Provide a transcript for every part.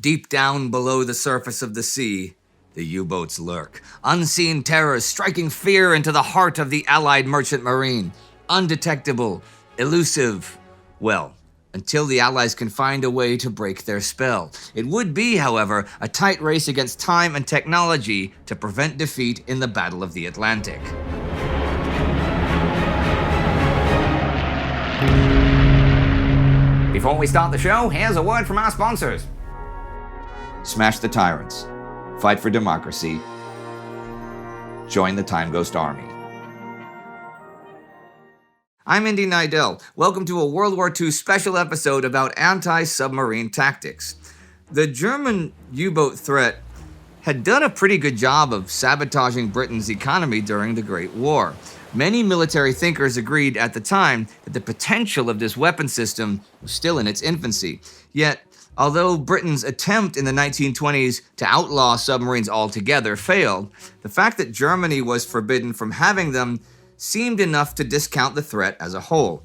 deep down below the surface of the sea, the U-boats lurk. Unseen terrors striking fear into the heart of the Allied merchant marine. Undetectable, elusive. Well, until the Allies can find a way to break their spell. It would be, however, a tight race against time and technology to prevent defeat in the Battle of the Atlantic. Before we start the show, here's a word from our sponsors. Smash the tyrants. Fight for democracy. Join the Time Ghost Army. I'm Indy Neidell. Welcome to a World War II special episode about anti-submarine tactics. The German U-boat threat had done a pretty good job of sabotaging Britain's economy during the Great War. Many military thinkers agreed at the time that the potential of this weapon system was still in its infancy. Yet, although Britain's attempt in the 1920s to outlaw submarines altogether failed, the fact that Germany was forbidden from having them seemed enough to discount the threat as a whole.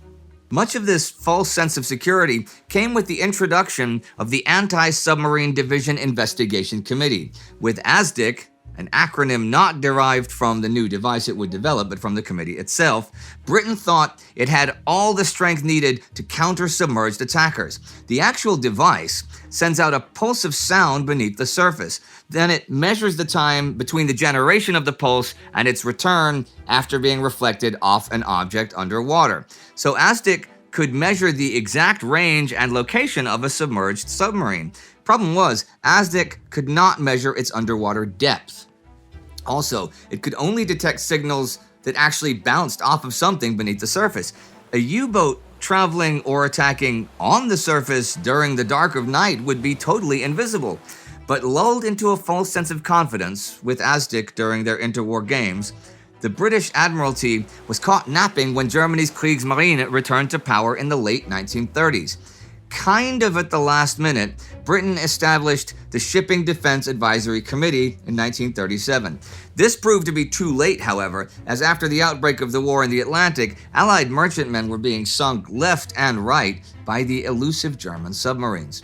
Much of this false sense of security came with the introduction of the Anti-Submarine Division Investigation Committee, with ASDIC, an acronym not derived from the new device it would develop, but from the committee itself. Britain thought it had all the strength needed to counter submerged attackers. The actual device sends out a pulse of sound beneath the surface. Then it measures the time between the generation of the pulse and its return after being reflected off an object underwater. So ASDIC could measure the exact range and location of a submerged submarine. Problem was, ASDIC could not measure its underwater depth. Also, it could only detect signals that actually bounced off of something beneath the surface. A U-boat traveling or attacking on the surface during the dark of night would be totally invisible. But lulled into a false sense of confidence with ASDIC during their interwar games, the British Admiralty was caught napping when Germany's Kriegsmarine returned to power in the late 1930s. Kind of at the last minute, Britain established the Shipping Defense Advisory Committee in 1937. This proved to be too late, however, as after the outbreak of the war in the Atlantic, Allied merchantmen were being sunk left and right by the elusive German submarines.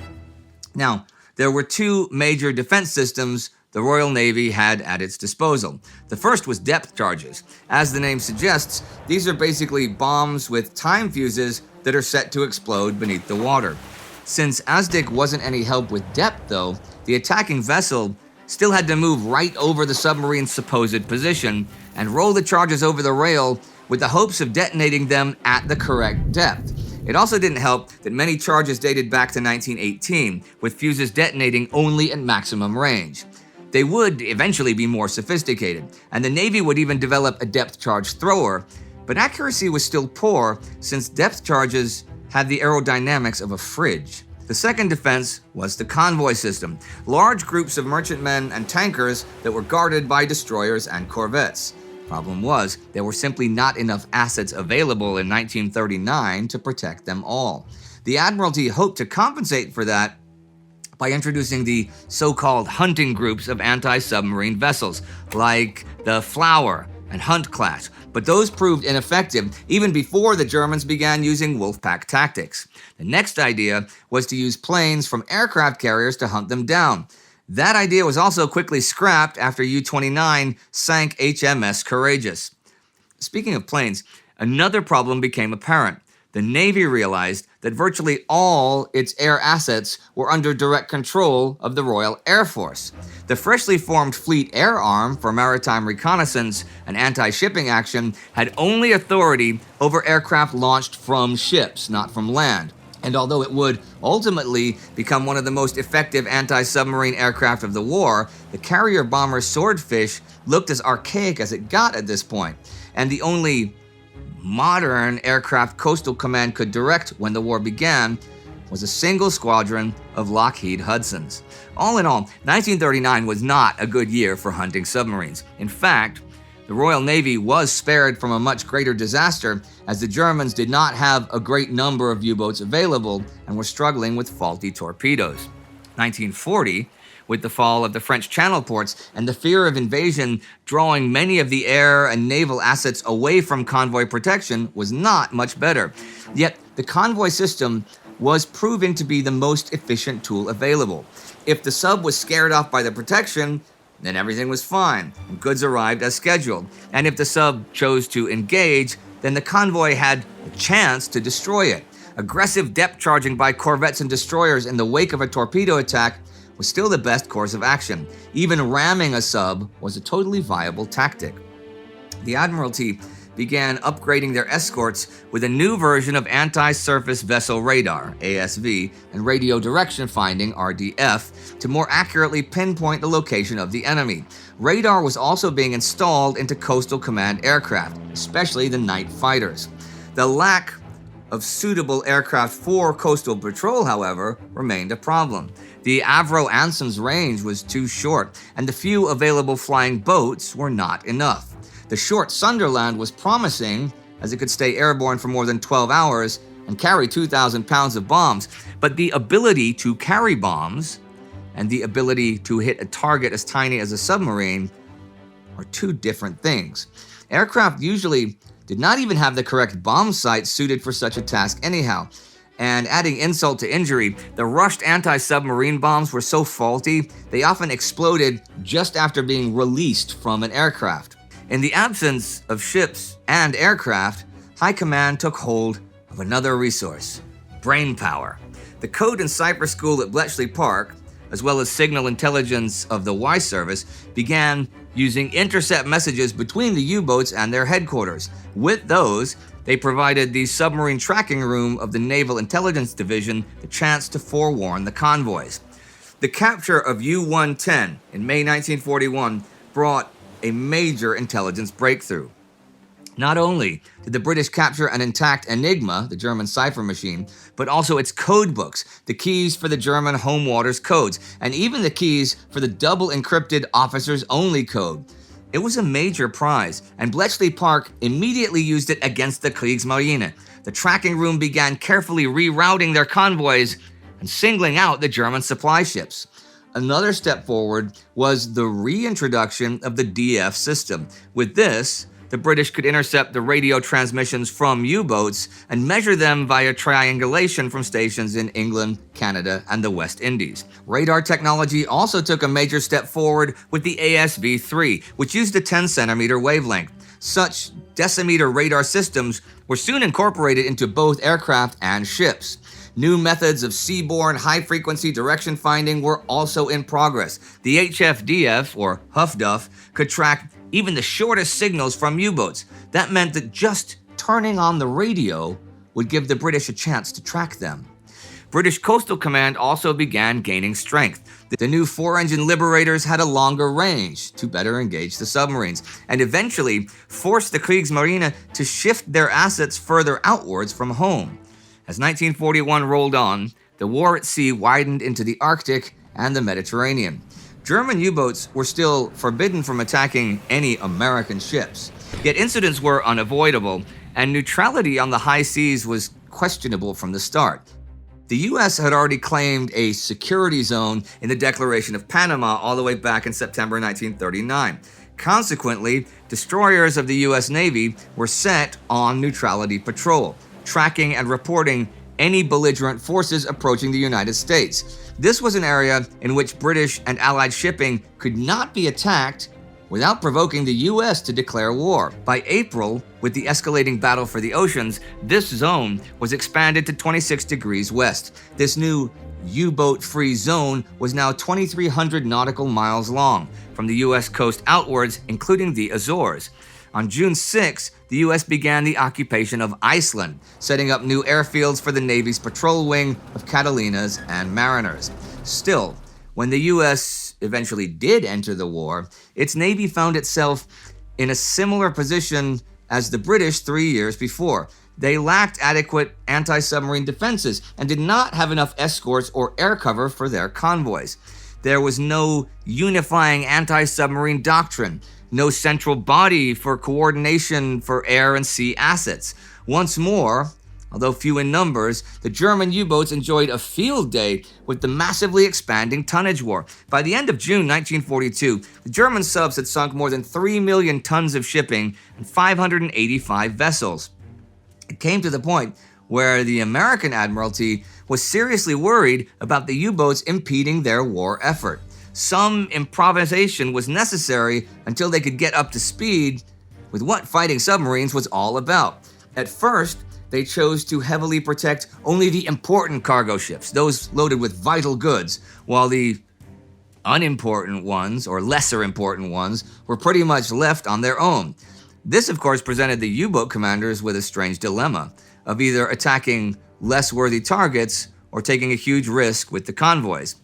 Now, there were two major defense systems the Royal Navy had at its disposal. The first was depth charges. As the name suggests, these are basically bombs with time fuses that are set to explode beneath the water. Since ASDIC wasn't any help with depth, though, the attacking vessel still had to move right over the submarine's supposed position and roll the charges over the rail with the hopes of detonating them at the correct depth. It also didn't help that many charges dated back to 1918, with fuses detonating only at maximum range. They would eventually be more sophisticated, and the Navy would even develop a depth charge thrower, but accuracy was still poor since depth charges had the aerodynamics of a fridge. The second defense was the convoy system, large groups of merchantmen and tankers that were guarded by destroyers and corvettes. Problem was, there were simply not enough assets available in 1939 to protect them all. The Admiralty hoped to compensate for that by introducing the so-called hunting groups of anti-submarine vessels, like the Flower and Hunt class, but those proved ineffective even before the Germans began using wolfpack tactics. The next idea was to use planes from aircraft carriers to hunt them down. That idea was also quickly scrapped after U-29 sank HMS Courageous. Speaking of planes, another problem became apparent. The Navy realized that virtually all its air assets were under direct control of the Royal Air Force. The freshly formed Fleet Air Arm for maritime reconnaissance and anti-shipping action had only authority over aircraft launched from ships, not from land. And although it would ultimately become one of the most effective anti-submarine aircraft of the war, the carrier-bomber Swordfish looked as archaic as it got at this point, and the only modern aircraft Coastal Command could direct when the war began was a single squadron of Lockheed Hudsons. All in all, 1939 was not a good year for hunting submarines. In fact, the Royal Navy was spared from a much greater disaster as the Germans did not have a great number of U-boats available and were struggling with faulty torpedoes. 1940, with the fall of the French Channel ports and the fear of invasion drawing many of the air and naval assets away from convoy protection, was not much better. Yet the convoy system was proving to be the most efficient tool available. If the sub was scared off by the protection, then everything was fine, and goods arrived as scheduled. And if the sub chose to engage, then the convoy had a chance to destroy it. Aggressive depth charging by corvettes and destroyers in the wake of a torpedo attack was still the best course of action. Even ramming a sub was a totally viable tactic. The Admiralty began upgrading their escorts with a new version of anti-surface vessel radar, ASV, and radio direction finding, RDF, to more accurately pinpoint the location of the enemy. Radar was also being installed into coastal command aircraft, especially the night fighters. The lack of suitable aircraft for coastal patrol, however, remained a problem. The Avro Anson's range was too short, and the few available flying boats were not enough. The short Sunderland was promising, as it could stay airborne for more than 12 hours and carry 2,000 pounds of bombs, but the ability to carry bombs and the ability to hit a target as tiny as a submarine are two different things. Aircraft usually did not even have the correct bomb sight suited for such a task anyhow. And adding insult to injury, the rushed anti-submarine bombs were so faulty, they often exploded just after being released from an aircraft. In the absence of ships and aircraft, High Command took hold of another resource: brain power. The Code and Cipher School at Bletchley Park, as well as signal intelligence of the Y Service, began using intercept messages between the U-boats and their headquarters. With those, they provided the submarine tracking room of the Naval Intelligence Division the chance to forewarn the convoys. The capture of U-110 in May 1941 brought a major intelligence breakthrough. Not only did the British capture an intact Enigma, the German cipher machine, but also its code books, the keys for the German home waters codes, and even the keys for the double encrypted officers only code. It was a major prize, and Bletchley Park immediately used it against the Kriegsmarine. The tracking room began carefully rerouting their convoys and singling out the German supply ships. Another step forward was the reintroduction of the DF system. With this, the British could intercept the radio transmissions from U-boats and measure them via triangulation from stations in England, Canada, and the West Indies. Radar technology also took a major step forward with the ASV-3, which used a 10-centimeter wavelength. Such decimeter radar systems were soon incorporated into both aircraft and ships. New methods of seaborne high-frequency direction finding were also in progress. The HFDF, or HuffDuff, could track even the shortest signals from U-boats. That meant that just turning on the radio would give the British a chance to track them. British Coastal Command also began gaining strength. The new 4-engine Liberators had a longer range to better engage the submarines, and eventually forced the Kriegsmarine to shift their assets further outwards from home. As 1941 rolled on, the war at sea widened into the Arctic and the Mediterranean. German U-boats were still forbidden from attacking any American ships. Yet incidents were unavoidable, and neutrality on the high seas was questionable from the start. The U.S. had already claimed a security zone in the Declaration of Panama all the way back in September 1939. Consequently, destroyers of the U.S. Navy were set on neutrality patrol, tracking and reporting any belligerent forces approaching the United States. This was an area in which British and Allied shipping could not be attacked without provoking the U.S. to declare war. By April, with the escalating battle for the oceans, this zone was expanded to 26 degrees west. This new U-boat-free zone was now 2,300 nautical miles long, from the U.S. coast outwards, including the Azores. On June 6, the U.S. began the occupation of Iceland, setting up new airfields for the Navy's patrol wing of Karolinas and Mariners. Still, when the U.S. eventually did enter the war, its Navy found itself in a similar position as the British 3 years before. They lacked adequate anti-submarine defenses and did not have enough escorts or air cover for their convoys. There was no unifying anti-submarine doctrine, no central body for coordination for air and sea assets. Once more, although few in numbers, the German U-boats enjoyed a field day with the massively expanding tonnage war. By the end of June 1942, the German subs had sunk more than 3 million tons of shipping and 585 vessels. It came to the point where the American Admiralty was seriously worried about the U-boats impeding their war effort. Some improvisation was necessary until they could get up to speed with what fighting submarines was all about. At first, they chose to heavily protect only the important cargo ships, those loaded with vital goods, while the unimportant ones, or lesser important ones, were pretty much left on their own. This, of course, presented the U-boat commanders with a strange dilemma of either attacking less worthy targets or taking a huge risk with the convoys.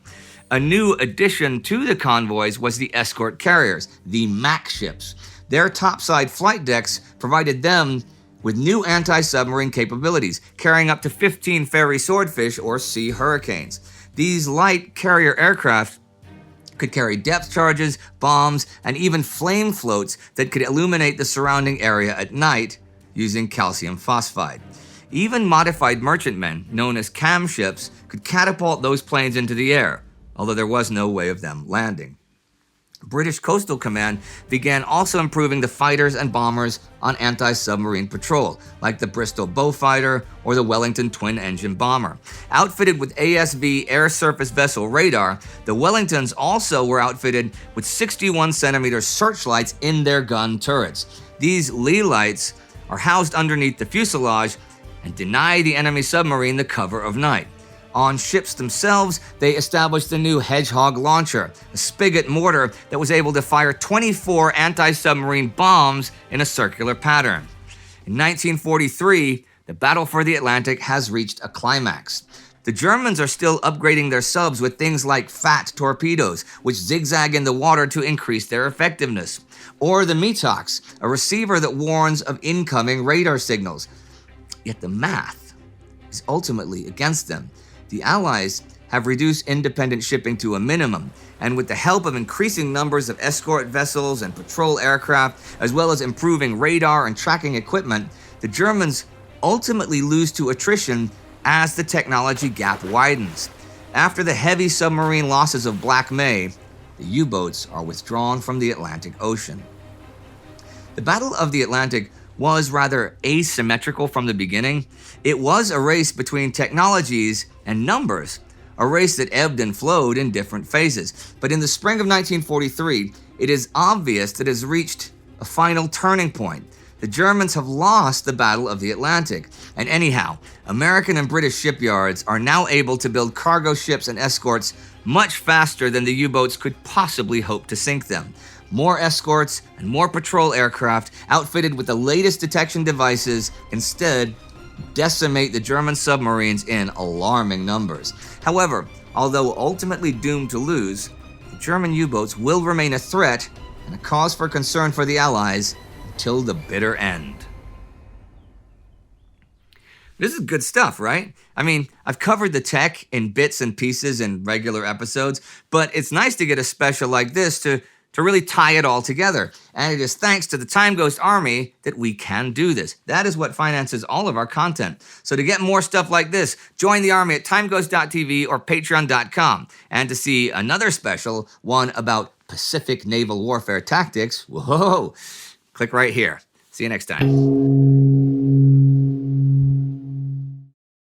A new addition to the convoys was the escort carriers, the MAC ships. Their topside flight decks provided them with new anti-submarine capabilities, carrying up to 15 ferry swordfish or sea hurricanes. These light carrier aircraft could carry depth charges, bombs, and even flame floats that could illuminate the surrounding area at night using calcium phosphide. Even modified merchantmen, known as cam ships, could catapult those planes into the air, although there was no way of them landing. British Coastal Command began also improving the fighters and bombers on anti-submarine patrol, like the Bristol Beaufighter or the Wellington twin-engine bomber. Outfitted with ASV air-surface vessel radar, the Wellingtons also were outfitted with 61-centimeter searchlights in their gun turrets. These Lee lights are housed underneath the fuselage and deny the enemy submarine the cover of night. On ships themselves, they established the new Hedgehog launcher, a spigot mortar that was able to fire 24 anti-submarine bombs in a circular pattern. In 1943, the battle for the Atlantic has reached a climax. The Germans are still upgrading their subs with things like fat torpedoes, which zigzag in the water to increase their effectiveness, or the Mitox, a receiver that warns of incoming radar signals. Yet the math is ultimately against them. The Allies have reduced independent shipping to a minimum, and with the help of increasing numbers of escort vessels and patrol aircraft, as well as improving radar and tracking equipment, the Germans ultimately lose to attrition as the technology gap widens. After the heavy submarine losses of Black May, the U-boats are withdrawn from the Atlantic Ocean. The Battle of the Atlantic was rather asymmetrical from the beginning. It was a race between technologies and numbers, a race that ebbed and flowed in different phases. But in the spring of 1943, it is obvious that it has reached a final turning point. The Germans have lost the Battle of the Atlantic. And anyhow, American and British shipyards are now able to build cargo ships and escorts much faster than the U-boats could possibly hope to sink them. More escorts and more patrol aircraft outfitted with the latest detection devices instead decimate the German submarines in alarming numbers. However, although ultimately doomed to lose, the German U-boats will remain a threat and a cause for concern for the Allies until the bitter end. This is good stuff, right? I mean, I've covered the tech in bits and pieces in regular episodes, but it's nice to get a special like this to really tie it all together. And it is thanks to the Time Ghost Army that we can do this. That is what finances all of our content. So to get more stuff like this, join the army at timeghost.tv or patreon.com. And to see another special, one about Pacific naval warfare tactics, whoa, click right here. See you next time.